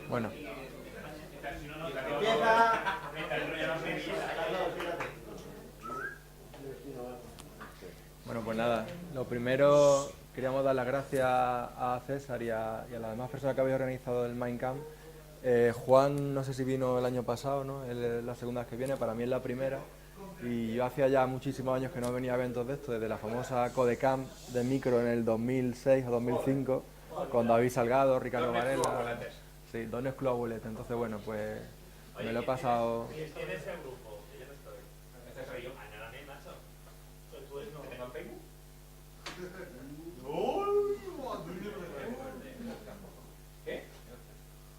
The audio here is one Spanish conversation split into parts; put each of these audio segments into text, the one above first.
Bueno, bueno, pues nada, lo primero queríamos dar las gracias a César y a las demás personas que habéis organizado el Mind Camp. Juan, no sé si vino el año pasado, ¿no? Él es la segunda vez que viene, para mí es la primera. Y yo hacía ya muchísimos años que no venía a eventos de esto, desde la famosa Codecamp de micro en el 2006 o 2005, con David Salgado, Ricardo Varela. Sí, Dones Club. Entonces, bueno, pues me lo he pasado. ¿Quién es el grupo? Que yo no estoy. Este soy yo. Añádame, macho. ¿Tú eres no? ¿Te tengo en Facebook? ¿Qué?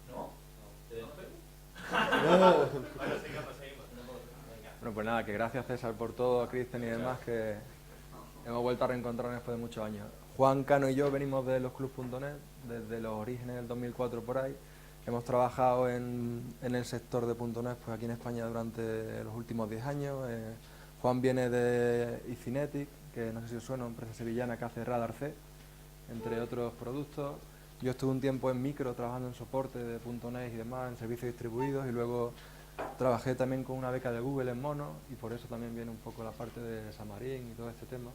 ¿No? ¿Te tengo en Facebook? Bueno, seguimos. Bueno, pues nada, que gracias César por todo, a Cristian y demás, que hemos vuelto a reencontrarnos después de muchos años. Juan, Cano y yo venimos de losclubs.net, desde los orígenes del 2004 por ahí. Hemos trabajado en el sector de .net pues aquí en España durante los últimos 10 años. Juan viene de Icinetic, que no sé si os suena, una empresa sevillana que hace Radar C, entre otros productos. Yo estuve un tiempo en micro trabajando en soporte de .net y demás, en servicios distribuidos, y luego trabajé también con una beca de Google en Mono, y por eso también viene un poco la parte de Xamarin y todo este tema.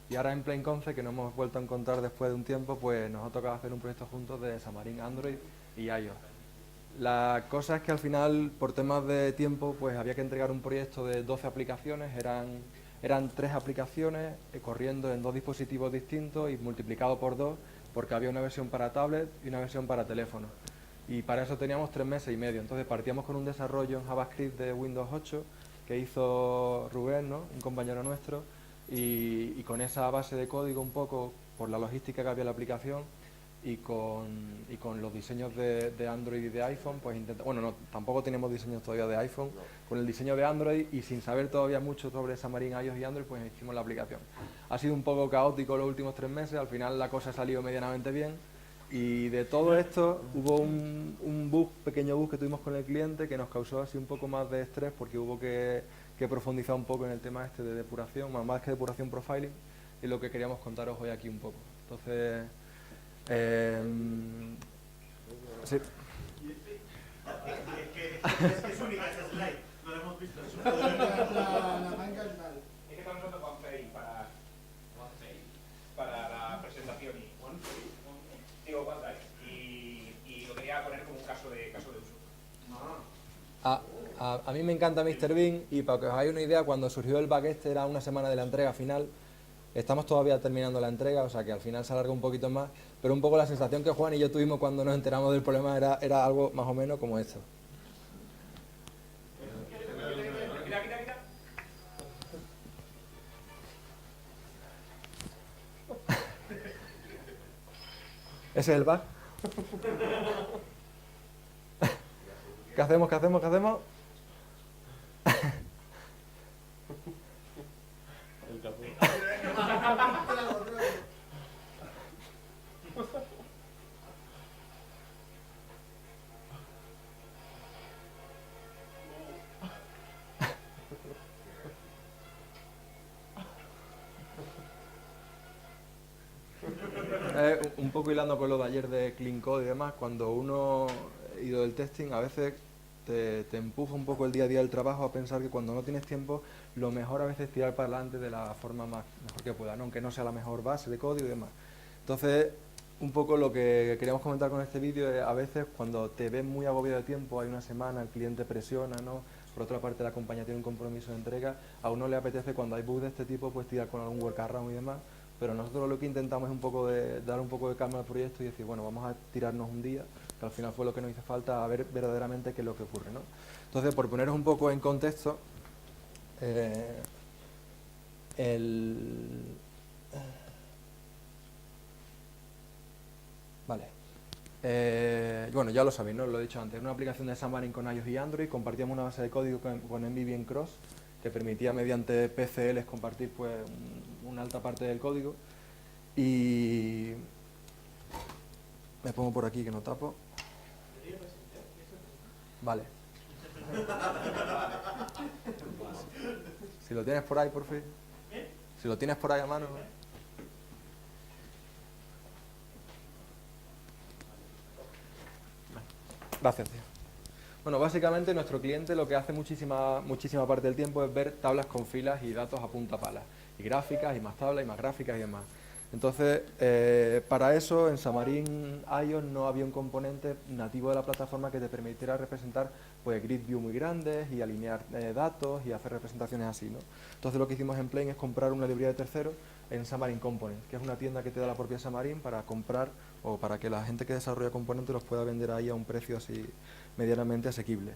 Y ahora en PlaneConce, que nos hemos vuelto a encontrar después de un tiempo, pues nos ha tocado hacer un proyecto juntos de Xamarin Android y iOS. La cosa es que al final, por temas de tiempo, pues había que entregar un proyecto de 12 aplicaciones, eran 3 aplicaciones corriendo en 2 dispositivos distintos y multiplicado por 2, porque había una versión para tablet y una versión para teléfono. Y para eso teníamos 3 meses y medio. Entonces partíamos con un desarrollo en JavaScript de Windows 8 que hizo Rubén, ¿no? Un compañero nuestro, y con esa base de código un poco, por la logística que había en la aplicación, y con los diseños de Android y de iPhone, pues bueno, no, tampoco tenemos diseños todavía de iPhone, con el diseño de Android y sin saber todavía mucho sobre Xamarin, iOS y Android, pues hicimos la aplicación. Ha sido un poco caótico los últimos 3 meses, al final la cosa ha salido medianamente bien, y de todo esto hubo un pequeño bug que tuvimos con el cliente que nos causó así un poco más de estrés, porque hubo que profundizar un poco en el tema este de depuración, más que depuración, profiling, y lo que queríamos contaros hoy aquí un poco. Entonces, sí. Es única esa slide, no la hemos visto. La manga es mal. Es que estamos usando OnePage para la presentación y digo OneDrive y lo quería poner como un caso de uso. A mí me encanta Mr. Bean, y para que os hagáis una idea, cuando surgió el bug este era una semana de la entrega final. Estamos todavía terminando la entrega, o sea que al final se alarga un poquito más, pero un poco la sensación que Juan y yo tuvimos cuando nos enteramos del problema era algo más o menos como esto. ¿Ese es el bug? ¿Qué hacemos? Un poco hilando con lo de ayer de Clean Code y demás, cuando uno ha ido del testing, a veces te empuja un poco el día a día del trabajo a pensar que cuando no tienes tiempo, lo mejor a veces es tirar para adelante de la forma mejor que pueda, ¿no? Aunque no sea la mejor base de código y demás. Entonces, un poco lo que queríamos comentar con este vídeo es, a veces cuando te ves muy agobiado de tiempo, hay una semana, el cliente presiona, ¿no? Por otra parte, la compañía tiene un compromiso de entrega, a uno le apetece cuando hay bugs de este tipo, pues tirar con algún workaround y demás. Pero nosotros lo que intentamos es un poco de dar un poco de calma al proyecto y decir, bueno, vamos a tirarnos un día, que al final fue lo que nos hizo falta, a ver verdaderamente qué es lo que ocurre, ¿no? Entonces, por poneros un poco en contexto, vale. Bueno, ya lo sabéis, ¿no? Lo he dicho antes, una aplicación de Xamarin con iOS y Android, compartíamos una base de código con NVIDIA Cross, que permitía mediante PCLs compartir pues una alta parte del código, y me pongo por aquí que no tapo. Vale. Si lo tienes por ahí, por fin. Si lo tienes por ahí a mano. Gracias, tío. Bueno, básicamente nuestro cliente lo que hace muchísima parte del tiempo es ver tablas con filas y datos a punta pala, y gráficas, y más tablas, y más gráficas, y demás. Entonces, para eso en Xamarin Ion no había un componente nativo de la plataforma que te permitiera representar pues grid view muy grandes y alinear datos y hacer representaciones así, ¿no? Entonces lo que hicimos en Plain es comprar una librería de tercero en Xamarin Component, que es una tienda que te da la propia Xamarin para comprar o para que la gente que desarrolla componentes los pueda vender ahí a un precio así medianamente asequible.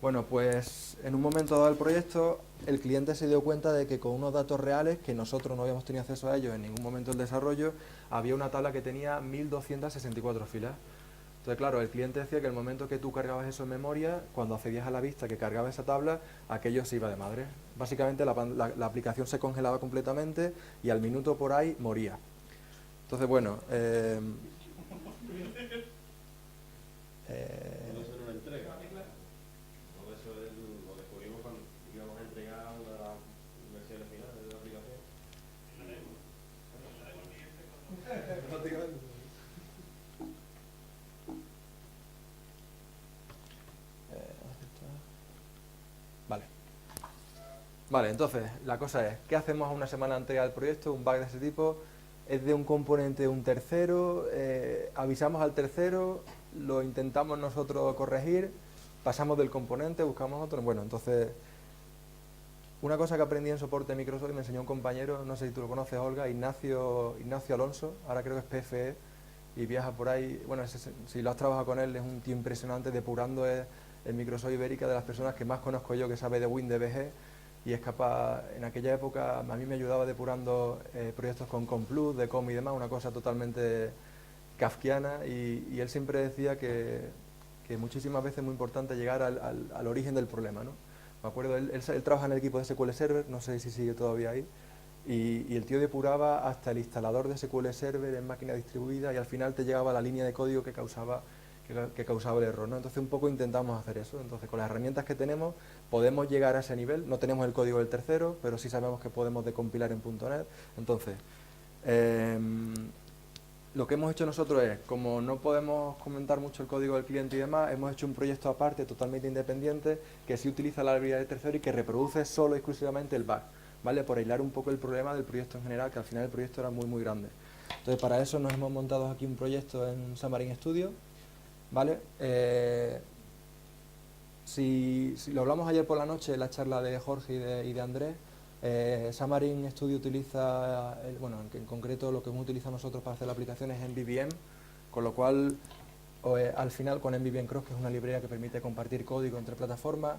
Bueno, pues en un momento dado del proyecto, el cliente se dio cuenta de que con unos datos reales, que nosotros no habíamos tenido acceso a ellos en ningún momento del desarrollo, había una tabla que tenía 1264 filas. Entonces, claro, el cliente decía que el momento que tú cargabas eso en memoria, cuando accedías a la vista que cargaba esa tabla, aquello se iba de madre. Básicamente la aplicación se congelaba completamente y al minuto por ahí moría. Entonces, bueno... Lo descubrimos cuando íbamos a entregar una de las versiones finales de la aplicación. Vale, entonces, la cosa es, ¿qué hacemos a una semana anterior al proyecto? Un bug de ese tipo es de un componente de un tercero, avisamos al tercero, lo intentamos nosotros corregir, pasamos del componente, buscamos otro. Bueno, entonces, una cosa que aprendí en soporte de Microsoft y me enseñó un compañero, no sé si tú lo conoces, Olga, Ignacio Alonso, ahora creo que es PFE, y viaja por ahí. Bueno, si lo has trabajado con él, es un tío impresionante, depurando en Microsoft Ibérica, de las personas que más conozco yo, que sabe de WinDBG, y es capaz, en aquella época, a mí me ayudaba depurando proyectos con Complus, de Com y demás, una cosa totalmente kafkiana, y él siempre decía que muchísimas veces es muy importante llegar al origen del problema, ¿no? Me acuerdo, él trabaja en el equipo de SQL Server, no sé si sigue todavía ahí, y el tío depuraba hasta el instalador de SQL Server en máquina distribuida y al final te llegaba la línea de código que causaba el error, ¿no? Entonces un poco intentamos hacer eso. Entonces con las herramientas que tenemos podemos llegar a ese nivel. No tenemos el código del tercero, pero sí sabemos que podemos decompilar en .NET. Entonces, lo que hemos hecho nosotros es, como no podemos comentar mucho el código del cliente y demás, hemos hecho un proyecto aparte, totalmente independiente, que sí utiliza la librería de tercero y que reproduce solo y exclusivamente el bug, ¿vale? Por aislar un poco el problema del proyecto en general, que al final el proyecto era muy grande. Entonces para eso nos hemos montado aquí un proyecto en Xamarin Studio, ¿vale? Si lo hablamos ayer por la noche en la charla de Jorge y de Andrés, Xamarin Studio utiliza, en concreto lo que hemos utilizado nosotros para hacer la aplicación es MVVM, con lo cual al final con MVVM Cross, que es una librería que permite compartir código entre plataformas,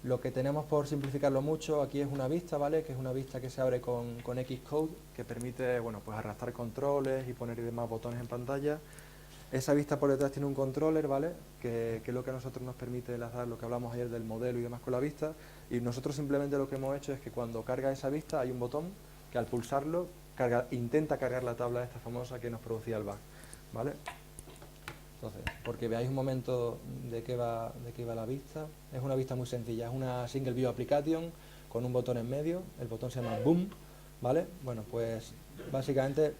lo que tenemos, por simplificarlo mucho, aquí es una vista, ¿vale? Que es una vista que se abre con Xcode, que permite, bueno, pues arrastrar controles y poner y demás botones en pantalla. Esa vista por detrás tiene un controller, ¿vale? Que es lo que a nosotros nos permite enlazar lo que hablamos ayer del modelo y demás con la vista. Y nosotros simplemente lo que hemos hecho es que cuando carga esa vista hay un botón que al pulsarlo intenta cargar la tabla esta famosa que nos producía el bug, ¿vale? Entonces, porque veáis un momento de qué va la vista. Es una vista muy sencilla, es una Single View Application con un botón en medio. El botón se llama Boom, ¿vale? Bueno, pues básicamente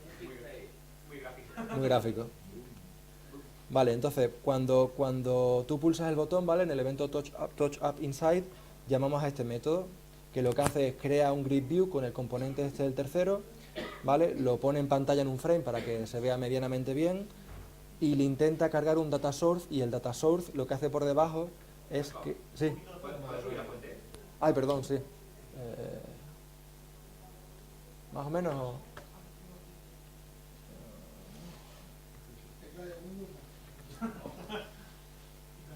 muy gráfico. Vale, entonces cuando tú pulsas el botón, ¿vale? En el evento Touch Up Inside llamamos a este método, que lo que hace es crea un grid view con el componente este del tercero, ¿vale? Lo pone en pantalla en un frame para que se vea medianamente bien y le intenta cargar un data source, y el data source lo que hace por debajo es que... Sí. Ay, perdón, sí. Más o menos...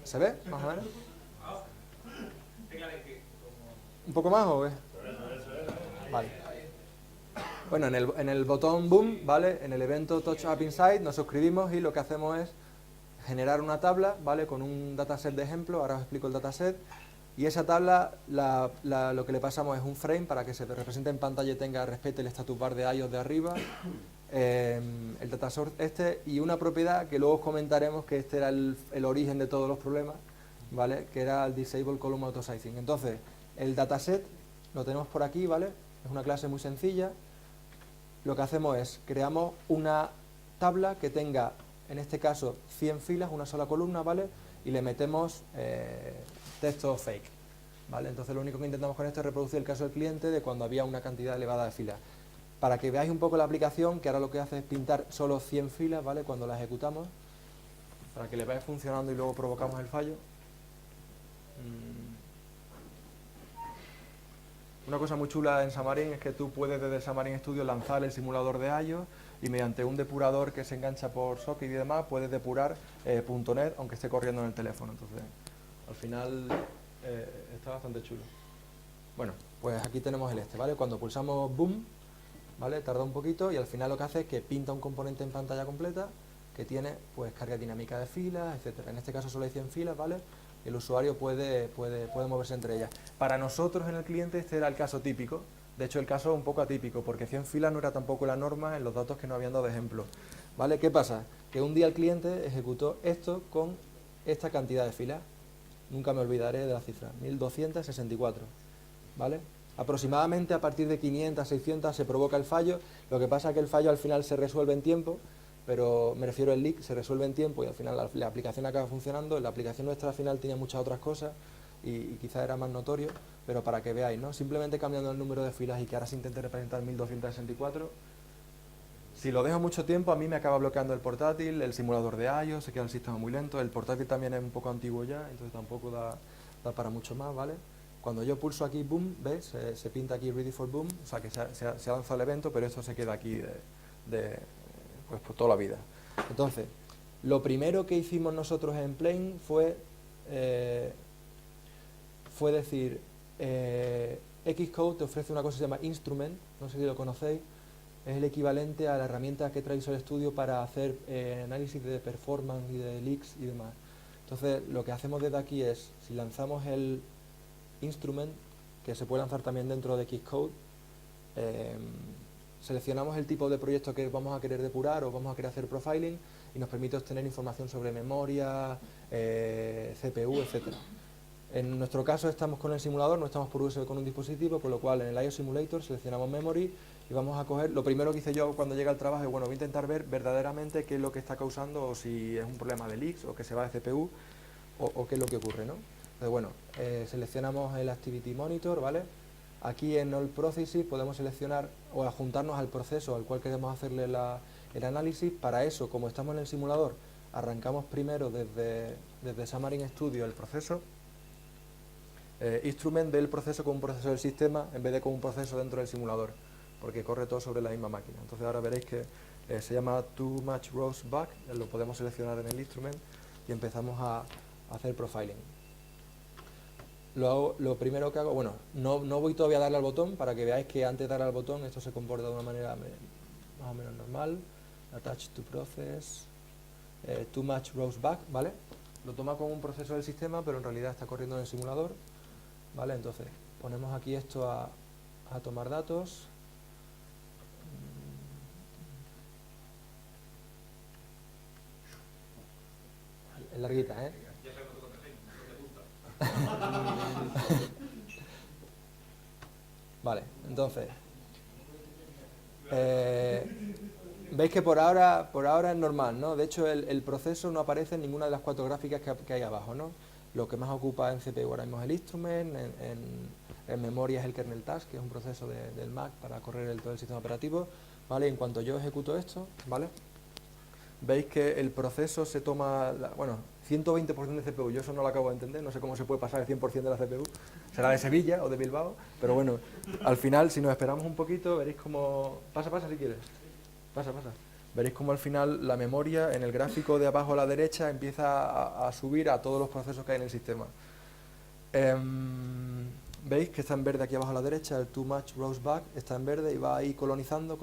¿Se ve? Más o menos. ¿Un poco más o qué? Vale. Bueno, en el botón Boom, ¿vale? En el evento Touch Up Inside nos suscribimos y lo que hacemos es generar una tabla, ¿vale? Con un dataset de ejemplo, ahora os explico el dataset. Y esa tabla lo que le pasamos es un frame para que se represente en pantalla y respete el status bar de iOS de arriba. El data source y una propiedad que luego os comentaremos que este era el origen de todos los problemas, ¿vale? Que era el disable column autosizing. Entonces, el dataset lo tenemos por aquí, ¿vale? Es una clase muy sencilla. Lo que hacemos es, creamos una tabla que tenga, en este caso, 100 filas, una sola columna, ¿vale? y le metemos texto fake, ¿vale? Entonces lo único que intentamos con esto es reproducir el caso del cliente de cuando había una cantidad elevada de filas. Para que veáis un poco la aplicación, que ahora lo que hace es pintar solo 100 filas, ¿vale? Cuando la ejecutamos, para que le vaya funcionando y luego provocamos el fallo. Una cosa muy chula en Xamarin es que tú puedes desde Xamarin Studio lanzar el simulador de iOS y mediante un depurador que se engancha por socket y demás puedes depurar .NET aunque esté corriendo en el teléfono. Entonces, al final está bastante chulo. Bueno, pues aquí tenemos el ¿vale? Cuando pulsamos Boom, ¿vale? Tarda un poquito y al final lo que hace es que pinta un componente en pantalla completa que tiene pues carga dinámica de filas, etcétera. En este caso solo hay 100 filas, ¿vale? El usuario puede moverse entre ellas. Para nosotros en el cliente este era el caso típico, de hecho el caso un poco atípico, porque 100 filas no era tampoco la norma en los datos que nos habían dado de ejemplo. ¿Vale? ¿Qué pasa? Que un día el cliente ejecutó esto con esta cantidad de filas, nunca me olvidaré de la cifra, 1264, ¿vale? Aproximadamente a partir de 500, 600 se provoca el fallo, lo que pasa es que el fallo al final se resuelve en tiempo, pero me refiero al leak, se resuelve en tiempo y al final la aplicación acaba funcionando. La aplicación nuestra al final tenía muchas otras cosas y quizás era más notorio, pero para que veáis, ¿no? Simplemente cambiando el número de filas y que ahora se intente representar 1264, si lo dejo mucho tiempo a mí me acaba bloqueando el portátil, el simulador de iOS, se queda el sistema muy lento, el portátil también es un poco antiguo ya, entonces tampoco da para mucho más, ¿vale? Cuando yo pulso aquí Boom, ¿ves? Se pinta aquí Ready for Boom, o sea que se ha lanzado el evento, pero esto se queda aquí pues por toda la vida. Entonces, lo primero que hicimos nosotros en Plain fue decir, Xcode te ofrece una cosa que se llama Instrument, no sé si lo conocéis, es el equivalente a la herramienta que trae Visual Studio para hacer análisis de performance y de leaks y demás. Entonces, lo que hacemos desde aquí es, si lanzamos el Instrument, que se puede lanzar también dentro de Xcode, seleccionamos el tipo de proyecto que vamos a querer depurar o vamos a querer hacer profiling y nos permite obtener información sobre memoria, CPU, etcétera. En nuestro caso estamos con el simulador, no estamos por USB con un dispositivo, con lo cual en el IO Simulator seleccionamos Memory y vamos a coger, lo primero que hice yo cuando llegué al trabajo es, bueno, voy a intentar ver verdaderamente qué es lo que está causando, o si es un problema de leaks o que se va de CPU o qué es lo que ocurre, ¿no? Entonces, bueno, seleccionamos el Activity Monitor, ¿vale? Aquí en All Processes podemos seleccionar o adjuntarnos al proceso al cual queremos hacerle el análisis. Para eso, como estamos en el simulador, arrancamos primero desde Xamarin Studio el proceso. Instrument ve el proceso como un proceso del sistema en vez de como un proceso dentro del simulador, porque corre todo sobre la misma máquina. Entonces ahora veréis que se llama Too Much Rows Back, lo podemos seleccionar en el Instrument y empezamos a hacer profiling. Lo primero que hago, bueno, no voy todavía a darle al botón para que veáis que antes de darle al botón esto se comporta de una manera más o menos normal. Attach to process, too much rows back, ¿vale? Lo toma como un proceso del sistema, pero en realidad está corriendo en el simulador, ¿vale? Entonces ponemos aquí esto a tomar datos. Es larguita, ¿eh? Vale, entonces veis que por ahora es normal, ¿no? De hecho el proceso no aparece en ninguna de las 4 gráficas que hay abajo, ¿no? Lo que más ocupa en CPU ahora mismo es el Instrument, en memoria es el kernel task, que es un proceso del Mac para correr todo el sistema operativo, ¿vale? En cuanto yo ejecuto esto, ¿vale? Veis que el proceso se toma, 120% de CPU, yo eso no lo acabo de entender, no sé cómo se puede pasar el 100% de la CPU, será de Sevilla o de Bilbao, pero bueno, al final si nos esperamos un poquito veréis como, pasa si quieres, pasa, veréis como al final la memoria en el gráfico de abajo a la derecha empieza a subir a todos los procesos que hay en el sistema. Veis que está en verde aquí abajo a la derecha, el Too Much Rows Back está en verde y va ahí colonizando,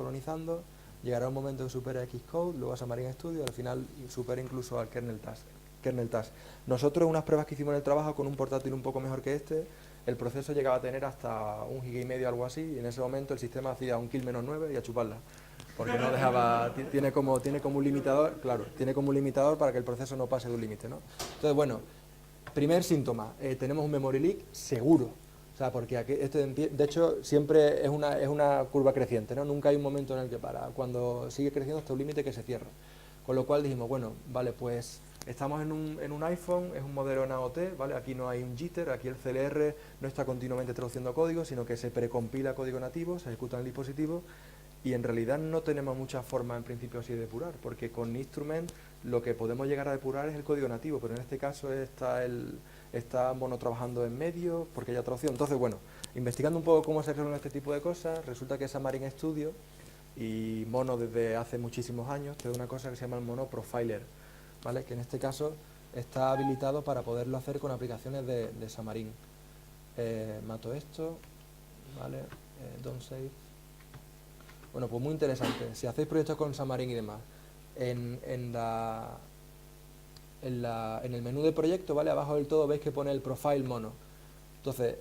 llegará un momento que supera Xcode, luego a Xamarin Studio y al final supera incluso al kernel task. Nosotros en unas pruebas que hicimos en el trabajo con un portátil un poco mejor que este, el proceso llegaba a tener hasta 1,5 GB algo así, y en ese momento el sistema hacía un kill -9 y a chuparla, porque no dejaba, tiene como un limitador, claro, tiene como un limitador para que el proceso no pase de un límite, ¿no? Entonces, bueno, primer síntoma, tenemos un memory leak seguro. O sea, porque aquí, de hecho siempre es una curva creciente, ¿no? Nunca hay un momento en el que para. Cuando sigue creciendo hasta un límite que se cierra. Con lo cual dijimos, bueno, vale, pues Estamos en un iPhone, es un modelo en AOT, ¿vale? Aquí no hay un jitter, aquí el CLR no está continuamente traduciendo código, sino que se precompila código nativo, se ejecuta en el dispositivo y en realidad no tenemos muchas formas en principio así de depurar, porque con Instrument lo que podemos llegar a depurar es el código nativo, pero en este caso está Mono trabajando en medio porque hay traducción. Entonces, bueno, investigando un poco cómo se resuelven este tipo de cosas, resulta que Xamarin Studio y Mono desde hace muchísimos años te da una cosa que se llama el Mono Profiler, ¿vale? Que en este caso está habilitado para poderlo hacer con aplicaciones de Xamarin. Mato esto, ¿vale? Don't save. Bueno, pues muy interesante. Si hacéis proyectos con Xamarin y demás, en el menú de proyecto, ¿vale? Abajo del todo veis que pone el Profile Mono. Entonces,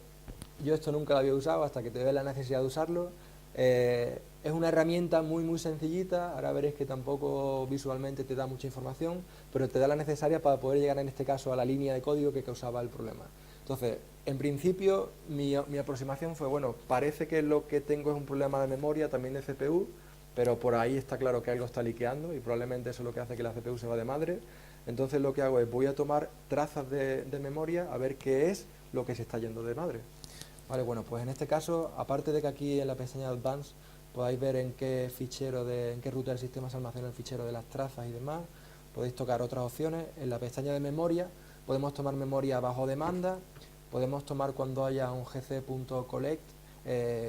yo esto nunca lo había usado hasta que te ve la necesidad de usarlo. Es una herramienta muy sencillita, ahora veréis que tampoco visualmente te da mucha información, pero te da la necesaria para poder llegar en este caso a la línea de código que causaba el problema. Entonces, en principio mi aproximación fue, bueno, parece que lo que tengo es un problema de memoria, también de CPU, pero por ahí está claro que algo está liqueando y probablemente eso es lo que hace que la CPU se va de madre. Entonces lo que hago es, voy a tomar trazas de memoria a ver qué es lo que se está yendo de madre. Vale, bueno, pues en este caso, aparte de que aquí en la pestaña Advanced podáis ver en qué fichero, en qué ruta del sistema se almacena el fichero de las trazas y demás, podéis tocar otras opciones. En la pestaña de memoria podemos tomar memoria bajo demanda, podemos tomar cuando haya un gc.collect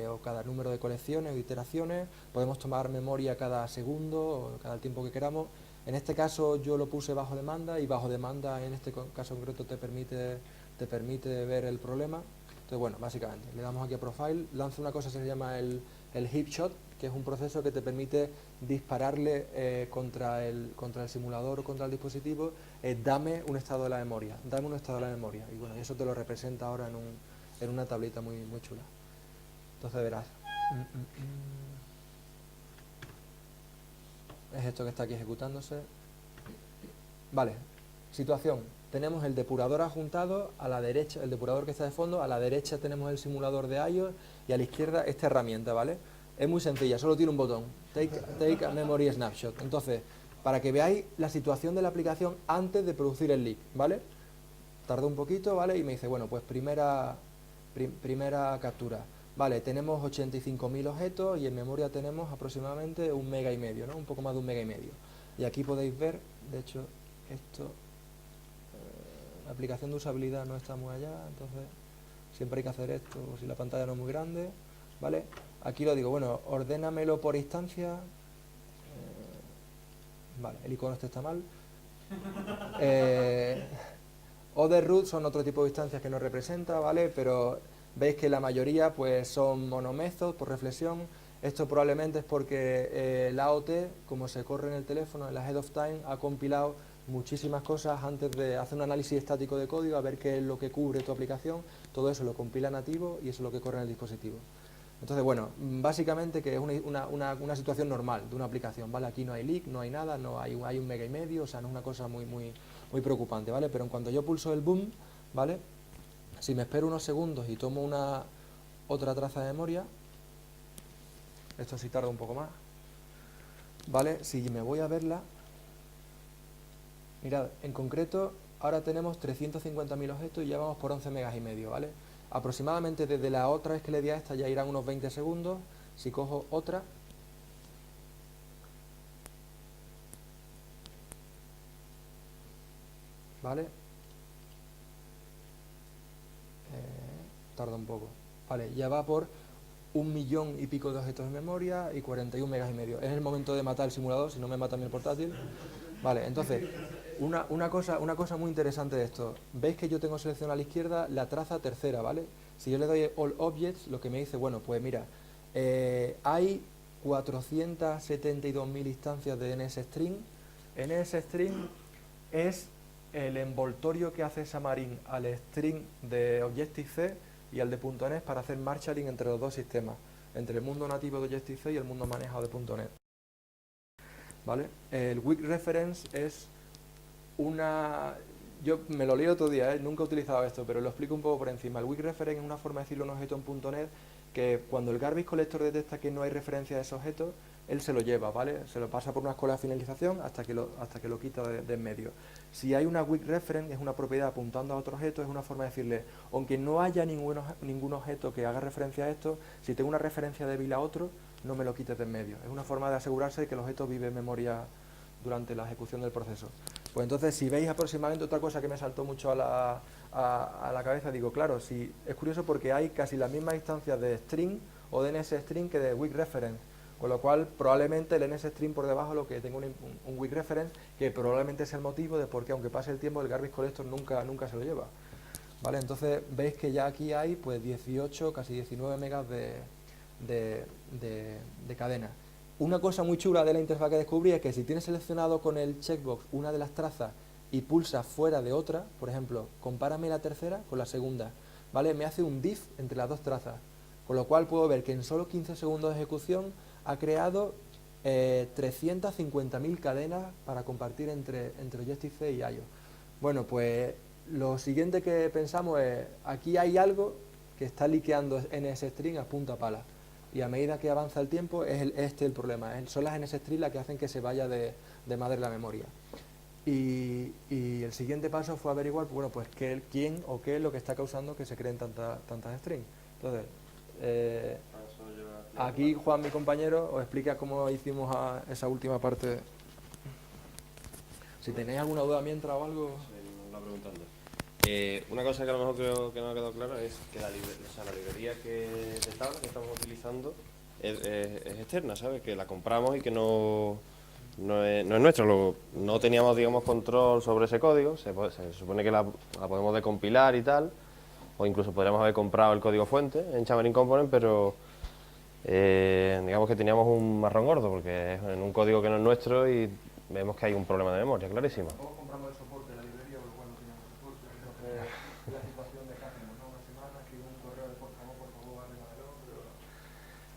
o cada número de colecciones o iteraciones, podemos tomar memoria cada segundo o cada tiempo que queramos. En este caso yo lo puse bajo demanda y bajo demanda en este caso concreto te permite ver el problema. Entonces, bueno, básicamente, le damos aquí a Profile, lanza una cosa que se llama el Hip Shot, que es un proceso que te permite dispararle contra el simulador o contra el dispositivo, dame un estado de la memoria, Y bueno, eso te lo representa ahora en una tablita muy chula. Entonces verás. Es esto que está aquí ejecutándose. Vale, situación. Tenemos el depurador adjuntado a la derecha, el depurador que está de fondo, a la derecha tenemos el simulador de iOS y a la izquierda esta herramienta, ¿vale? Es muy sencilla, solo tiene un botón, take a memory snapshot. Entonces, para que veáis la situación de la aplicación antes de producir el leak, ¿vale? Tardó un poquito, ¿vale? Y me dice, bueno, pues primera captura. Vale, tenemos 85.000 objetos y en memoria tenemos aproximadamente 1,5 MB, ¿no? Un poco más de 1,5 MB. Y aquí podéis ver, de hecho, esto... La aplicación de usabilidad no está muy allá, entonces siempre hay que hacer esto si la pantalla no es muy grande, ¿vale? Aquí lo digo, bueno, ordénamelo por instancia. Vale, el icono este está mal. Other root son otro tipo de instancias que no representa, ¿vale? Pero veis que la mayoría pues son monomethod por reflexión. Esto probablemente es porque el AOT, como se corre en el teléfono, en la Head of Time, ha compilado muchísimas cosas antes de hacer un análisis estático de código, a ver qué es lo que cubre tu aplicación. Todo eso lo compila nativo y eso es lo que corre en el dispositivo. Entonces, bueno, básicamente que es una situación normal de una aplicación, ¿vale? Aquí no hay leak, no hay nada, no hay 1,5 MB, o sea, no es una cosa muy preocupante, ¿vale? Pero en cuanto yo pulso el boom, ¿vale? Si me espero unos segundos y tomo otra traza de memoria, esto sí tarda un poco más, ¿vale? Si me voy a verla, mirad, en concreto, ahora tenemos 350.000 objetos y ya vamos por 11 megas y medio, ¿vale? Aproximadamente desde la otra vez que le di a esta ya irán unos 20 segundos. Si cojo otra, ¿vale? Tarda un poco. Vale, ya va por 1 millón y pico de objetos de memoria y 41 megas y medio. Es el momento de matar el simulador, si no me mata a mí el portátil. Vale, entonces, una cosa muy interesante de esto. Veis que yo tengo seleccionada a la izquierda la traza tercera, ¿vale? Si yo le doy All Objects, lo que me dice, bueno, pues mira, hay 472.000 instancias de NSString. NSString es el envoltorio que hace Xamarin al string de Objective-C y al de .NET para hacer marshalling entre los dos sistemas, entre el mundo nativo de Objective-C y el mundo manejado de .NET. ¿Vale? El Weak Reference es yo me lo leí otro día, nunca he utilizado esto, pero lo explico un poco por encima. El Weak Reference es una forma de decirle a un objeto en .NET que cuando el Garbage Collector detecta que no hay referencia a ese objeto, él se lo lleva, ¿vale? Se lo pasa por una escuela de finalización hasta que lo quita de en medio. Si hay una weak reference, es una propiedad apuntando a otro objeto, es una forma de decirle, aunque no haya ningún objeto que haga referencia a esto, si tengo una referencia débil a otro, no me lo quites de en medio. Es una forma de asegurarse de que el objeto vive en memoria durante la ejecución del proceso. Pues entonces, si veis aproximadamente, otra cosa que me saltó mucho a la cabeza, digo, claro, si es curioso porque hay casi las mismas instancias de string o de NSString que de weak reference, con lo cual probablemente el NSString por debajo lo que tenga un weak reference, que probablemente es el motivo de por qué, aunque pase el tiempo, el garbage collector nunca se lo lleva. ¿Vale? Entonces veis que ya aquí hay pues 18, casi 19 megas de cadena. Una cosa muy chula de la interfaz que descubrí es que si tienes seleccionado con el checkbox una de las trazas y pulsas fuera de otra, por ejemplo, compárame la tercera con la segunda, ¿vale? Me hace un diff entre las dos trazas, con lo cual puedo ver que en solo 15 segundos de ejecución ha creado 350.000 cadenas para compartir entre Objective-C y I/O. Bueno, pues lo siguiente que pensamos es, aquí hay algo que está liqueando NSString a punta pala. Y a medida que avanza el tiempo, es el problema. Son las NSString las que hacen que se vaya de madre la memoria. Y el siguiente paso fue averiguar, bueno, pues quién o qué es lo que está causando que se creen tantas strings. Entonces, aquí Juan, mi compañero, os explica cómo hicimos esa última parte. Si tenéis alguna duda mientras o algo... Sí, nos la preguntando. Una cosa que a lo mejor creo que no ha quedado clara es que la librería que estamos utilizando es externa, ¿sabes? Que la compramos y que no es nuestra. No teníamos, digamos, control sobre ese código. Se supone que la podemos decompilar y tal, o incluso podríamos haber comprado el código fuente en Xamarin Component, pero digamos que teníamos un marrón gordo, porque es en un código que no es nuestro y vemos que hay un problema de memoria, clarísimo. Compramos el soporte de la librería, lo cual no teníamos soporte. Entonces, la situación de que hacemos, ¿no? Una semana, escribo un correo de por favor, arregladelo, pero...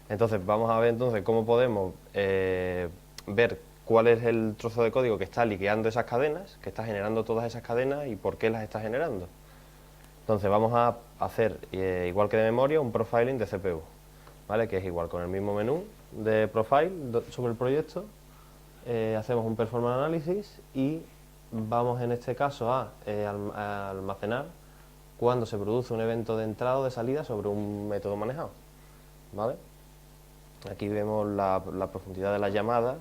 Entonces, vamos a ver entonces cómo podemos ver cuál es el trozo de código que está liqueando esas cadenas, que está generando todas esas cadenas y por qué las está generando. Entonces, vamos a hacer, igual que de memoria, un profiling de CPU, ¿vale? Que es igual, con el mismo menú de profile sobre el proyecto. Hacemos un performance analysis y vamos en este caso a almacenar cuando se produce un evento de entrada o de salida sobre un método manejado, ¿vale? Aquí vemos la profundidad de la llamada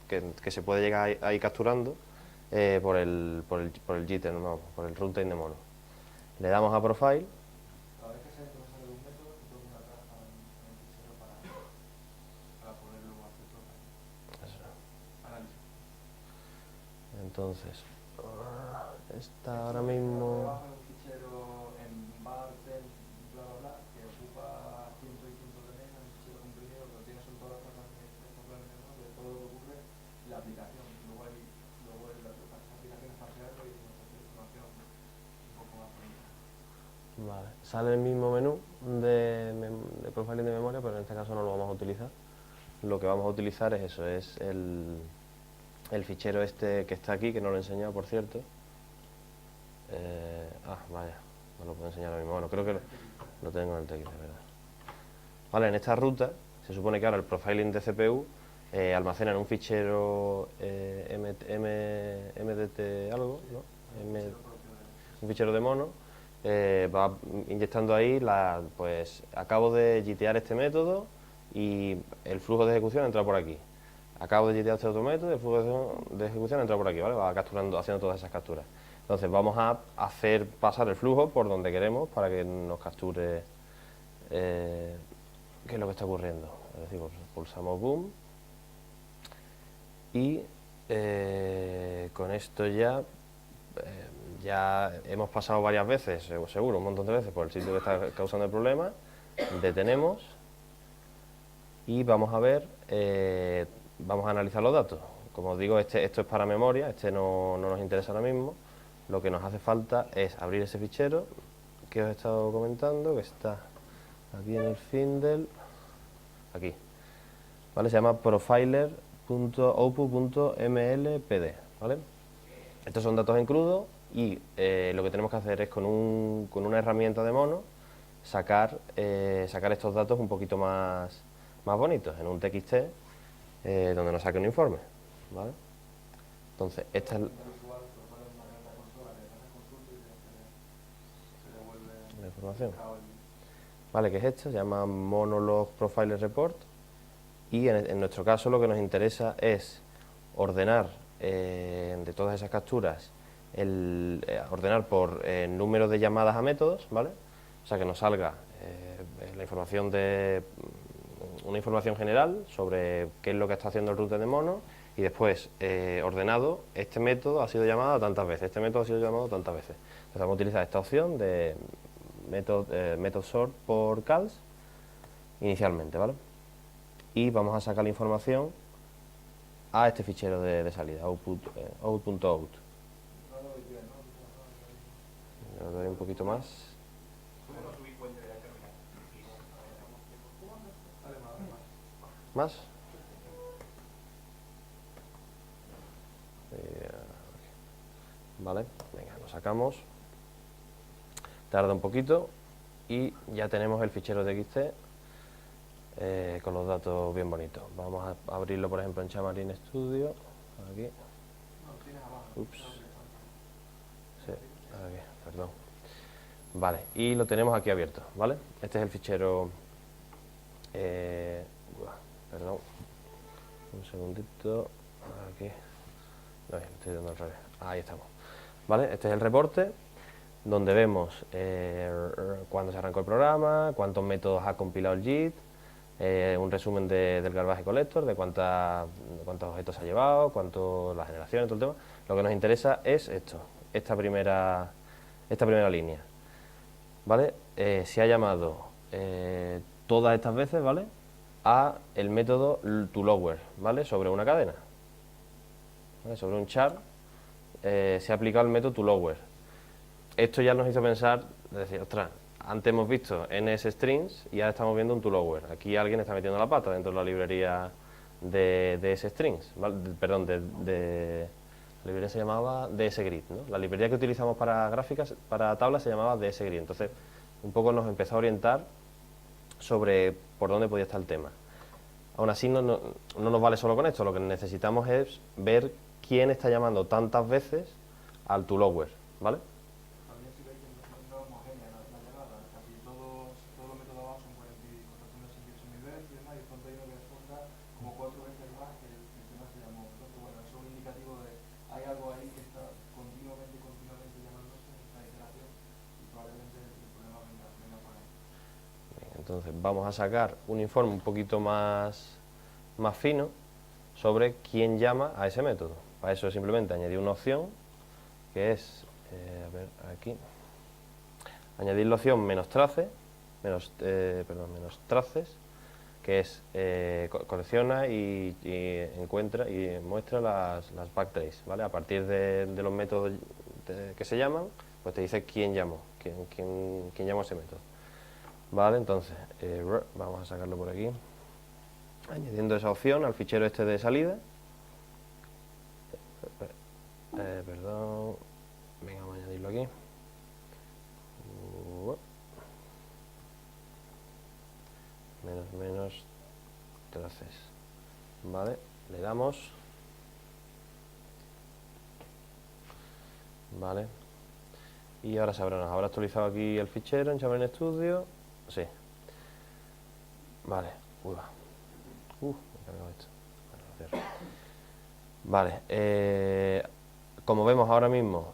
que se puede llegar ahí capturando por el jitter, no, por el runtime de mono. Le damos a profile. Cada vez que se sale de un método, tengo una traza en el fichero para poderlo hacer análisis. Entonces, está ahora mismo... Un fichero en bar, tel, bla, bla, bla, que ocupa cientos y cientos de megas, un fichero comprimido que lo tiene son todas las trazas de estos planes, ¿no? De todo lo que ocurre la aplicación. Luego las aplicaciones parciales y información un poco más bonita. Vale. Sale el mismo menú de profiling de memoria, pero en este caso no lo vamos a utilizar. Lo que vamos a utilizar es eso, es el fichero este que está aquí, que no lo he enseñado, por cierto. Vaya, no lo puedo enseñar ahora mismo. Bueno, creo que lo tengo en el TX, ¿verdad? Vale, en esta ruta se supone que ahora el profiling de CPU almacena en un fichero MDT algo, ¿no? Un fichero de mono. Va inyectando ahí, pues acabo de jitear este método y el flujo de ejecución entra por aquí. Acabo de jitear este otro método y el flujo de ejecución entra por aquí, ¿vale? Va capturando, haciendo todas esas capturas. Entonces vamos a hacer pasar el flujo por donde queremos para que nos capture qué es lo que está ocurriendo. Es decir, pulsamos boom y con esto ya hemos pasado varias veces, seguro, un montón de veces por el sitio que está causando el problema. Detenemos y vamos a ver, vamos a analizar los datos. Como os digo, esto es para memoria, no nos interesa ahora mismo. Lo que nos hace falta es abrir ese fichero que os he estado comentando, que está aquí en el Findel, aquí, ¿vale? Se llama profiler.output.mlpd, ¿vale? Estos son datos en crudo y lo que tenemos que hacer es con una herramienta de mono sacar estos datos un poquito más bonitos en un TXT donde nos saque un informe, ¿vale? Entonces, esta es la información. Vale, ¿qué es esto? Se llama Monologue Profile Report, y en nuestro caso lo que nos interesa es ordenar de todas esas capturas, ordenar por número de llamadas a métodos, ¿vale? O sea, que nos salga la información una información general sobre qué es lo que está haciendo el router de mono, y después ordenado, este método ha sido llamado tantas veces, este método ha sido llamado tantas veces. Entonces vamos a utilizar esta opción de method sort por calls inicialmente, ¿vale? Y vamos a sacar la información a este fichero de salida, out.out. Le doy un poquito más. ¿Más? Vale, venga, lo sacamos. Tarda un poquito y ya tenemos el fichero TXT con los datos bien bonitos. Vamos a abrirlo, por ejemplo, en Xamarin Studio. Aquí. Ups. Sí, aquí, perdón. Vale, y lo tenemos aquí abierto, ¿vale? Este es el fichero. Perdón. Un segundito. Aquí. No, estoy dando al revés. Ahí estamos. ¿Vale? Este es el reporte, donde vemos cuándo se arrancó el programa, cuántos métodos ha compilado el JIT, un resumen del garbage collector, de cuántos objetos se ha llevado, la generación, todo el tema. Lo que nos interesa es esta primera línea, ¿vale? Se ha llamado todas estas veces, ¿vale?, a el método toLower, ¿vale?, sobre una cadena, ¿vale?, sobre un char. Se ha aplicado el método toLower. Esto ya nos hizo pensar, decir, ostras, antes hemos visto NSStrings y ahora estamos viendo un toLower. Aquí alguien está metiendo la pata dentro de la librería de DSStrings, ¿vale? Perdón, la librería se llamaba DSGrid, ¿no? La librería que utilizamos para gráficas, para tablas, se llamaba DSGrid. Entonces, un poco nos empezó a orientar sobre por dónde podía estar el tema. Aún así, no nos vale solo con esto. Lo que necesitamos es ver quién está llamando tantas veces al toLower, ¿vale? También si veis que no es homogénea la llamada, casi todos los métodos abajo son 48.000 veces y demás, y esto hay uno que responda como 4 veces más que el que más se llamó. Entonces, bueno, eso es un indicativo de hay algo ahí que está continuamente llamándose en esta iteración, y probablemente el problema venga por ahí. Bien, entonces vamos a sacar un informe un poquito más fino sobre quién llama a ese método. Para eso simplemente añadir una opción que es, a ver, aquí, añadir la opción menos traces, que es colecciona y encuentra y muestra las backtrace, ¿vale? A partir de los métodos que se llaman, pues te dice quién llamó, quién llamó ese método, ¿vale? Entonces, vamos a sacarlo por aquí, añadiendo esa opción al fichero este de salida. Perdón, venga, vamos a añadirlo aquí. Menos traces, vale, le damos, vale, y ahora se habrá actualizado aquí el fichero en Xamarin Studio, sí, vale, me he cargado esto, vale, como vemos ahora mismo,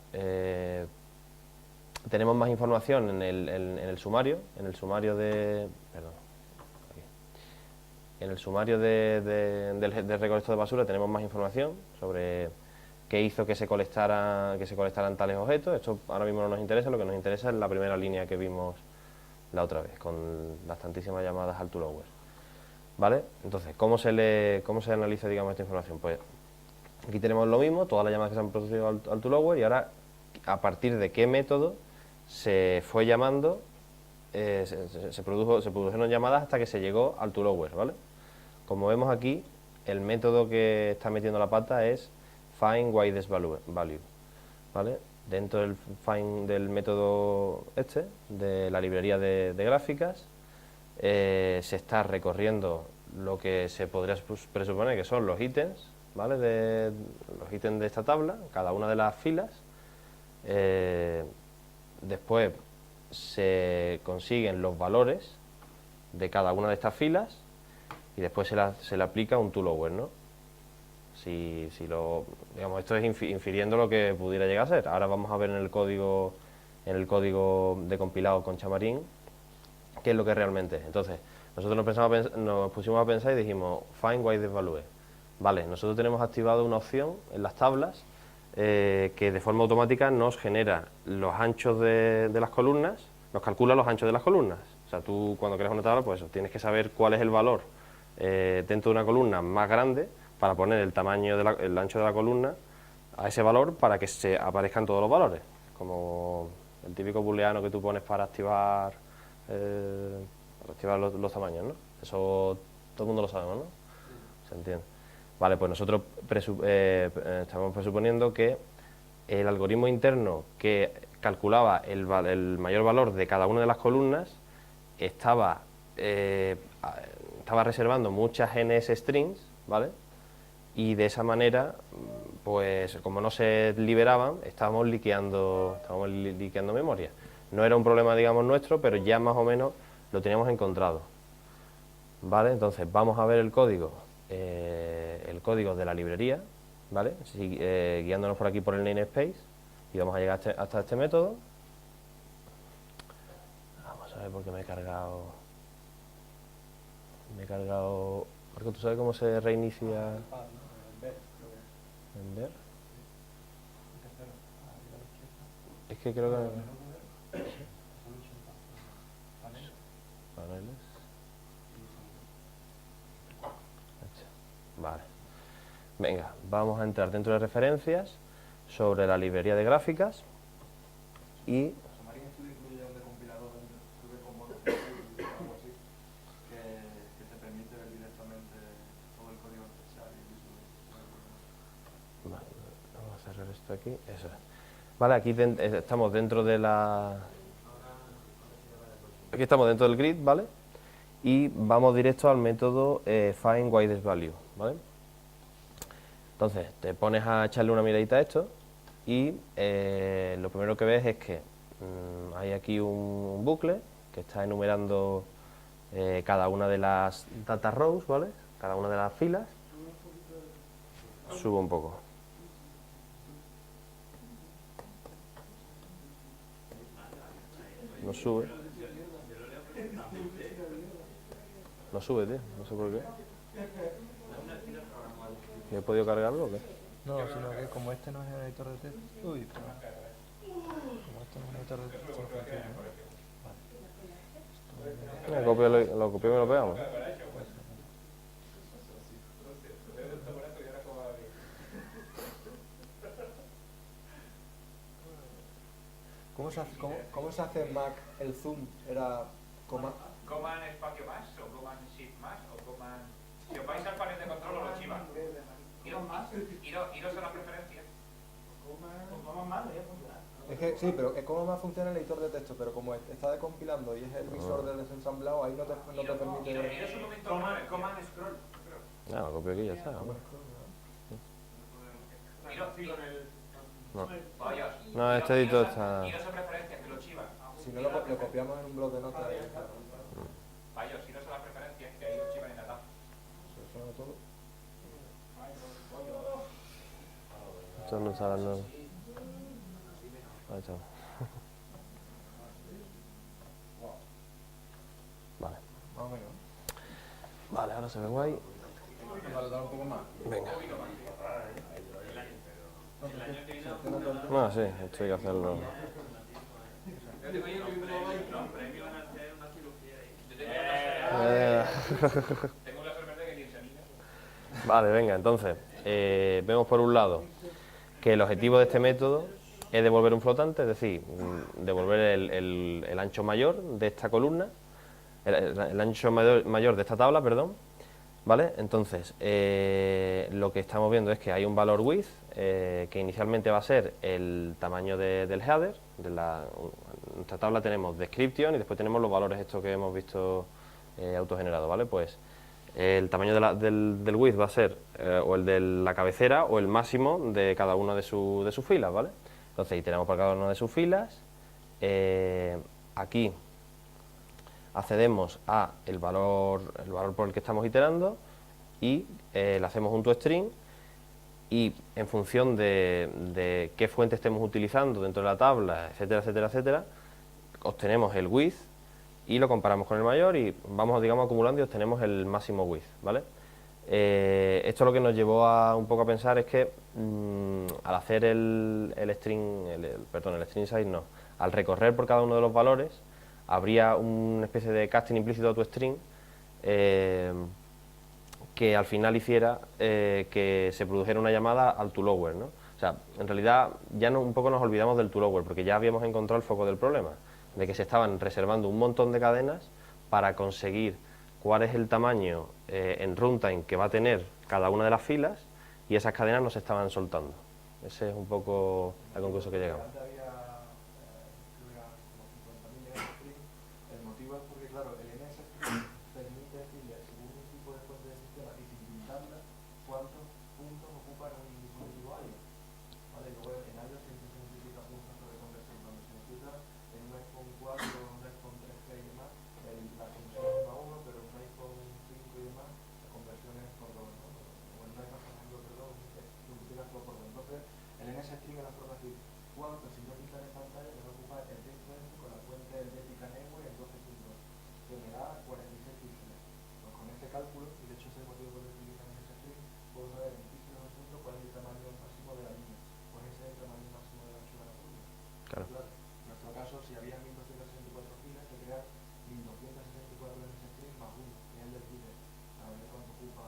tenemos más información en el sumario, en el sumario del recolector de basura tenemos más información sobre qué hizo que se colectaran tales objetos. Esto ahora mismo no nos interesa, lo que nos interesa es la primera línea que vimos la otra vez, con las tantísimas llamadas al toLower, ¿vale? Entonces, ¿cómo se analiza, digamos, esta información? Pues aquí tenemos lo mismo, todas las llamadas que se han producido al toLower, y ahora a partir de qué método se fue llamando, se produjeron llamadas hasta que se llegó al toLower, ¿vale? Como vemos aquí, el método que está metiendo la pata es find widest value, ¿vale? Dentro del método de la librería de gráficas, se está recorriendo lo que se podría presuponer que son los ítems, ¿vale? Los ítems de esta tabla, cada una de las filas. Después se consiguen los valores de cada una de estas filas y después se le aplica un to-lower, ¿no? Digamos, esto es infiriendo lo que pudiera llegar a ser. Ahora vamos a ver en el código de compilado con Xamarin qué es lo que realmente es. Entonces, nosotros nos pusimos a pensar y dijimos find widest value. Vale, nosotros tenemos activado una opción en las tablas que de forma automática nos genera los anchos de las columnas, nos calcula los anchos de las columnas. O sea, tú cuando creas una tabla, pues eso, tienes que saber cuál es el valor dentro de una columna más grande para poner el tamaño el ancho de la columna a ese valor para que se aparezcan todos los valores, como el típico booleano que tú pones para activar los tamaños, ¿no? Eso todo el mundo lo sabemos, ¿no? ¿Se entiende? Vale, pues nosotros estamos presuponiendo que el algoritmo interno que calculaba el mayor valor de cada una de las columnas estaba reservando muchas ns strings, ¿vale? Y de esa manera, pues como no se liberaban, estábamos liqueando memoria. No era un problema, digamos, nuestro, pero ya más o menos lo teníamos encontrado. ¿Vale? Entonces vamos a ver el código de la librería, ¿vale? Guiándonos por aquí por el namespace y vamos a llegar hasta este método. Vamos a ver por qué me he cargado. Porque tú sabes cómo se reinicia. En ver. Es que creo que paneles. Vale. Venga, vamos a entrar dentro de referencias sobre la librería de gráficas y Xamarin Studio incluye un decompilador como algo así que te permite ver directamente todo el código necesario. vale, vamos a cerrar esto aquí, eso es. Vale, aquí estamos dentro de aquí estamos dentro del grid, ¿vale? Y vamos directo al método find widest value, ¿vale? Entonces, te pones a echarle una miradita a esto y lo primero que ves es que hay aquí un bucle que está enumerando cada una de las data rows, ¿vale? Cada una de las filas. Subo un poco. No sube. No sube, tío. No sé por qué. ¿He podido cargarlo o qué? No, sino que como este no es el editor de texto. Uy, perdón. Como este no es el editor de texto, no funciona. Lo copiamos y lo pegamos. ¿Cómo se hace en Mac el zoom? ¿Era Command espacio más o Command Shift más o Command... Si os vais al panel de control os lo chiva. Iros a las preferencias. Es que sí, pero cómo más funciona el editor de texto, pero como está decompilando y es el visor del desensamblado, ahí no te permite... Iros un momento Command Scroll. No, lo copio aquí y ya está. ¿No? No, este editor está... Iros a preferencias, que lo chiva. Si no lo copiamos en un blog de notas, claro. Vayos, iros a las preferencias, que ahí lo chivan en la tabla. Eso suena todo. Esto no está dando... Ahí está. Vale. Más o menos. Vale, ahora se ve guay. Vale, dar un poco más. Venga. No, sí, esto hay que hacerlo. Tengo la sorpresa que ni examina. Vale, venga, entonces, vemos por un lado que el objetivo de este método es devolver un flotante, es decir, devolver el ancho mayor de esta columna, el ancho mayor de esta tabla, perdón, ¿vale? Entonces, lo que estamos viendo es que hay un valor width, que inicialmente va a ser el tamaño del header. En nuestra tabla tenemos description y después tenemos los valores estos que hemos visto autogenerados, ¿vale? Pues El tamaño del width va a ser o el de la cabecera o el máximo de cada una de sus filas, ¿vale? Entonces, iteramos por cada una de sus filas. Aquí accedemos a el valor por el que estamos iterando y le hacemos un toString, y en función de qué fuente estemos utilizando dentro de la tabla, etcétera, etcétera, etcétera, obtenemos el width y lo comparamos con el mayor y vamos, digamos, acumulando y obtenemos el máximo width, ¿vale? Esto lo que nos llevó un poco a pensar es que al hacer el string size no, al recorrer por cada uno de los valores habría una especie de casting implícito a tu string que al final hiciera que se produjera una llamada al toLower, ¿no? O sea, en realidad ya un poco nos olvidamos del toLower porque ya habíamos encontrado el foco del problema, de que se estaban reservando un montón de cadenas para conseguir cuál es el tamaño en runtime que va a tener cada una de las filas, y esas cadenas nos estaban soltando. Ese es un poco la conclusión que llegamos. El motivo es porque, claro, el NS permite decirle, según un tipo de fuente de sistema y sin pintarla, cuántos puntos ocupan un dispositivo iOS. ¿Vale? Luego en iOS siempre se necesita puntos sobre conversión. Cuando se necesita en un iPhone 4, un iPhone 3G y demás, la conversión es 1:1, pero en un iPhone 5 y demás, la conversión es por 2, ¿no? O en un iPhone, por ejemplo, perdón, multiplicas todo por 2. Entonces, el NS string es la forma de decir cuánto, si yo pintar en pantalla, me va a ocupar el texto con la fuente del Debica Network en 12 puntos, que me da 46 píxeles. Pues con ese cálculo, y de hecho ese es el motivo por el que utilizan ese string, puedo saber en píxeles o puntos cuál es el tamaño máximo de la línea. Pues ese es el tamaño máximo de la ancho de la curva. Claro. En nuestro caso, si había 1264 filas, se crea 1264 en ese string más 1, que es el del líder. A ver cuánto ocupa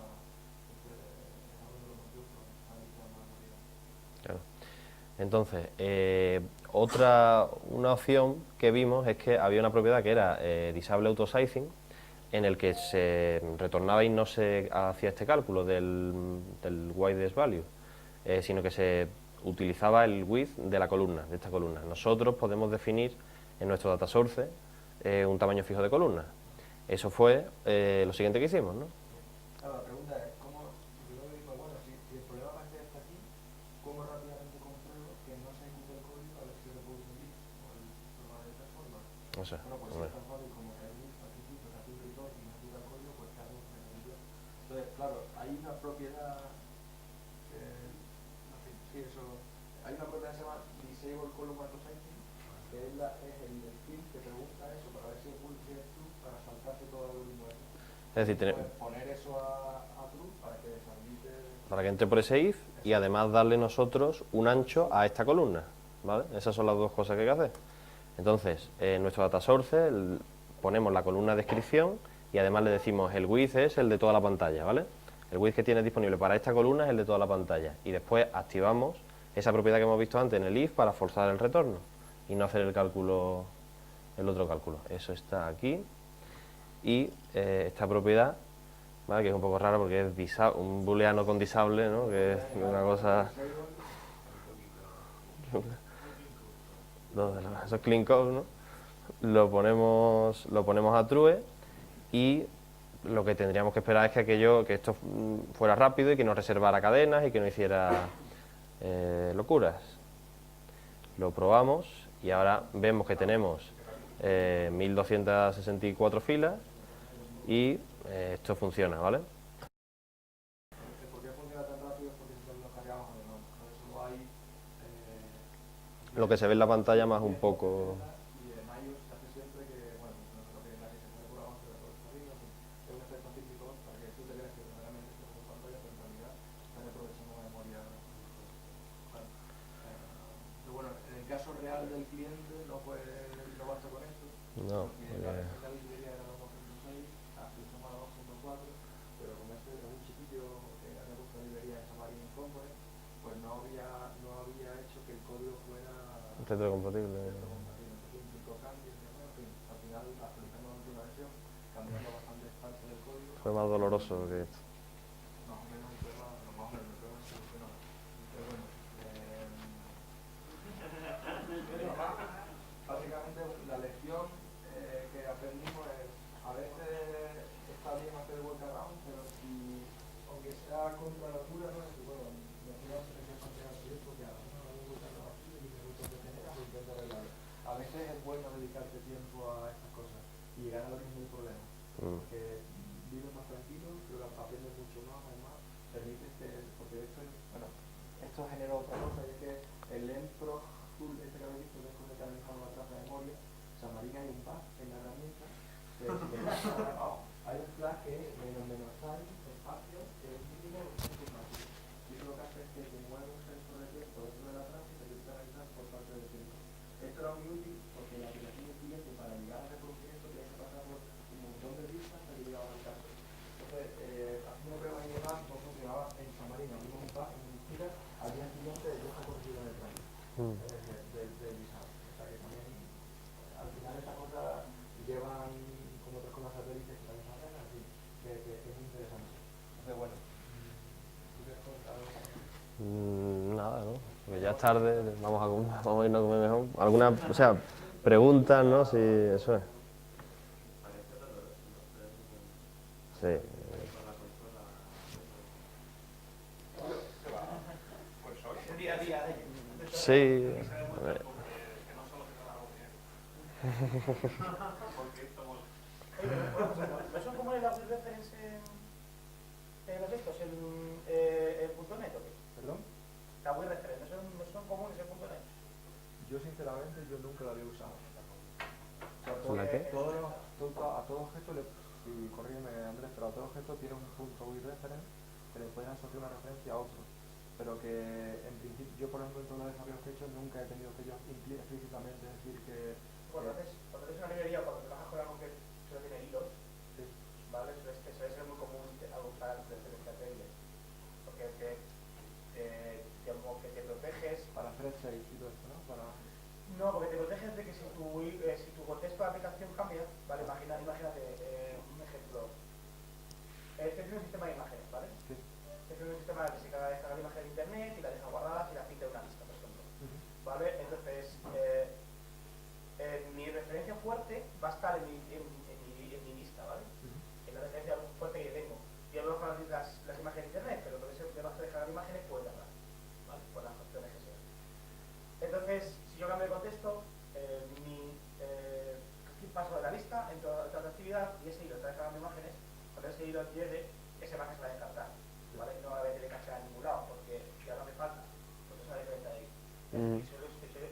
uno de los motivos que analizan más variedad. Claro. Entonces, una opción que vimos es que había una propiedad que era Disable Autosizing, en el que se retornaba y no se hacía este cálculo del width value, sino que se utilizaba el width de la columna, de esta columna. Nosotros podemos definir en nuestro data source un tamaño fijo de columna. Eso fue lo siguiente que hicimos, ¿no? Claro, la pregunta es, ¿cómo, si yo digo, bueno, si el problema parece que está aquí, ¿cómo rápidamente compruebo que no se ejecute el código a ver si se reproduce un list o el programa de otra forma? No sé, Bueno, pues si es tan fácil como que hay un list al principio, se hace un return y no ejecuta el código, pues ¿qué hago? Entonces, claro, hay una propiedad que, en fin, sí, eso, hay una propiedad que se llama Disable Column Autosizing, que es el field que pregunta eso para ver si es will si es true, para saltarse todo el algoritmo de eso. Es decir, Poner eso a true para que deshabilite. Para que entre por ese if y además darle nosotros un ancho a esta columna, ¿vale? Esas son las dos cosas que hay que hacer. Entonces, en nuestro data source ponemos la columna de descripción y además le decimos el width es el de toda la pantalla, ¿vale? El width que tienes disponible para esta columna es el de toda la pantalla, y después activamos esa propiedad que hemos visto antes en el if para forzar el retorno y no hacer el otro cálculo. Eso está aquí, y esta propiedad, ¿vale?, que es un poco rara porque es un booleano con disable, ¿no?, que es una cosa... Eso es clean code, ¿no? Lo ponemos a true, y lo que tendríamos que esperar es que esto fuera rápido y que no reservara cadenas y que no hiciera locuras. Lo probamos y ahora vemos que tenemos 1264 filas y esto funciona, ¿vale? ¿Por qué funciona tan rápido? Porque nos cargamos de nuevo. Por eso no hay... Lo que se ve en la pantalla más un poco... Y en iOS se hace siempre que, bueno, nosotros que la que se pone por abajo de todo esto arriba, es un efecto típico para que tú te creas que verdaderamente esto es una pantalla, pero en realidad están aprovechando la memoria. Vale. Pero bueno, en el caso real del cliente no basta con esto. No, porque la librería era 2.6, actualizamos a 2.4, pero como este es un chiquillo que había puesto la librería de Xamarin Component, pues no había hecho que el código fuera retrocompatible. Al final actualizamos la última versión, cambiando bastantes partes del código. Fue más doloroso que esto. Más o menos el problema se solucionó. Pero bueno, básicamente la lección que aprendimos es, a veces está bien hacer workaround, pero del visado. O sea que también al final estas cosas llevan como otras cosas satélites que también son así, que es muy interesante. Entonces bueno, ¿tú quieres contar algo? Nada, ¿no? Porque ya es tarde, vamos a irnos a comer mejor. Alguna, o sea, preguntas, ¿no? Si eso es. Sí. Día a día de ellos. Sí. ¿No son comunes las referencias en los textos, en .NET o qué? ¿Perdón? Las web referencias no son comunes en .NET. Yo sinceramente yo nunca lo había usado. O sea, ¿La qué? a todo objeto, si corrígeme Andrés, pero a todo objeto tiene un punto reference que le pueden asociar una referencia a otro. Pero que en principio, yo por ejemplo en todos los desarrollos que he hecho nunca he tenido que yo explícitamente decir que... Cuando haces una librería, cuando trabajas con algo que solo tiene hilos, Sí. ¿vale? Suele ser muy común usar referencias débiles. Porque como que te proteges. Para thread safe y todo esto, ¿no? No, porque te proteges de que si tu contexto de aplicación cambia, ¿vale? Imagínate un ejemplo. Este es un sistema de imágenes, ¿vale? Sí. Este es un sistema que se descarga la imagen de internet y la deja guardada y la cita en una lista, por ejemplo. ¿Vale? Entonces, mi referencia fuerte va a estar en mi lista, ¿vale? En la referencia fuerte que yo tengo. Yo veo las imágenes de internet, pero por eso debajo de descargar imágenes puedo llamar, ¿vale? Por las opciones que sean. Entonces, si yo cambio de contexto, paso de la lista, entro a otra actividad y ese hilo está descargando imágenes. Cuando ese hilo llegue, esa imagen se va a descartar, ¿vale? No va a haber que descargar en ningún lado porque ya no hace falta, porque es una diferencia de ahí. Y suelo utilizar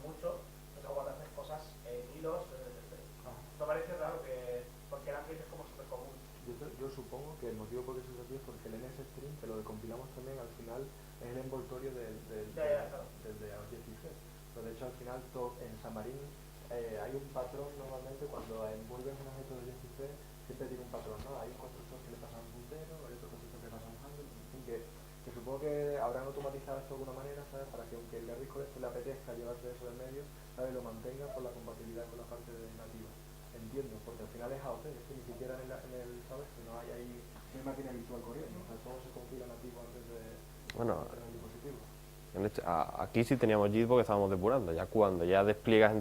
mucho, no guardar cosas en hilos. Me parece raro porque el Android es como súper común. Yo supongo que el motivo por qué se usa aquí es porque el NSString, que lo compilamos también al final, es el envoltorio del de Objective-C. Pero de hecho al final en Xamarin hay un patrón normalmente cuando envuelves un objeto de Objective-C, siempre tiene un patrón, ¿no? Hay un constructor que le pasa un puntero, hay otro constructor que le pasa un handle, en fin, que supongo que habrán automatizado esto de alguna manera, ¿sabes? Para que aunque el garbage collector le apetezca llevarse eso del medio, ¿sabes? Lo mantenga por la compatibilidad con la parte nativa. Entiendo, porque al final es AOC, es que ni siquiera en el ¿sabes? Que no hay ahí una máquina virtual corriendo, o sea, todo se compila nativo antes de tener el dispositivo. Aquí sí teníamos JIT porque estábamos depurando, ya cuando ya despliegas en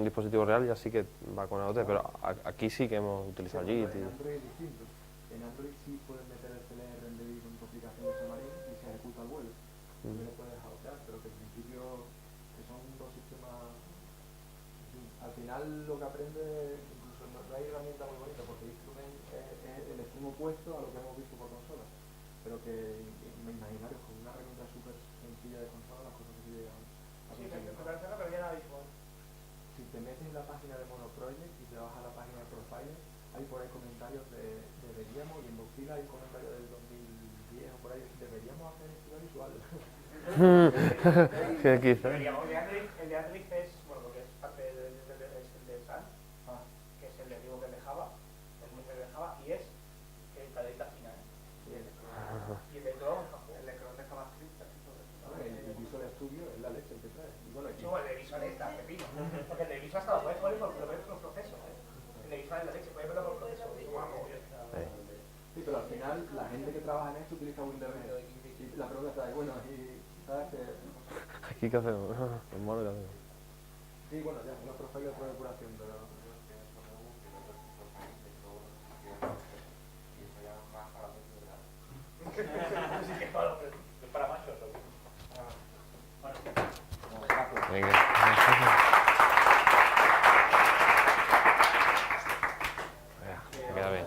dispositivo real ya sí que va con AOT, pero aquí sí que hemos utilizado JIT. En Android es distinto. En Android sí puedes meter el CLR en DBI con tu aplicación de Xamarin y se ejecuta al vuelo. También lo puedes AOTear, pero que en principio que son dos sistemas. Al final lo que aprende, incluso no hay herramienta muy bonita porque Instrument es el extremo opuesto a lo que hemos visto por consola, pero que imaginaros con una herramienta súper sencilla de consola las cosas que se llegan a Sí, conseguir. me parece que ya la visual. Si te metes en la página de Monoproject y te vas a la página de Profile, hay por ahí comentarios de deberíamos, y en Mozilla hay un comentario del 2010 o por ahí, deberíamos hacer esto visual. ¿Qué quizás? El de Android es, bueno, porque es parte del SAN, que es el de Vivo de Java, el mucho de Java, y es el cadeta final. Y el de Chrome, el de Chrome de JavaScript, El Visual Studio es la leche el que trae. Y bueno, el de Visual está, pepino. Porque el de Visual hasta lo puedes poner por proceso. El de Visual es la leche, puedes verlo por proceso. Sí, pero al final la gente que trabaja en esto utiliza Windows. Y la pregunta está, bueno, y sabes que... ¿Aquí qué hacemos? ¿El mono qué hacemos? Sí, bueno, ya, no Profile por depuración, pero... sí que para machos. Venga. Me queda bien.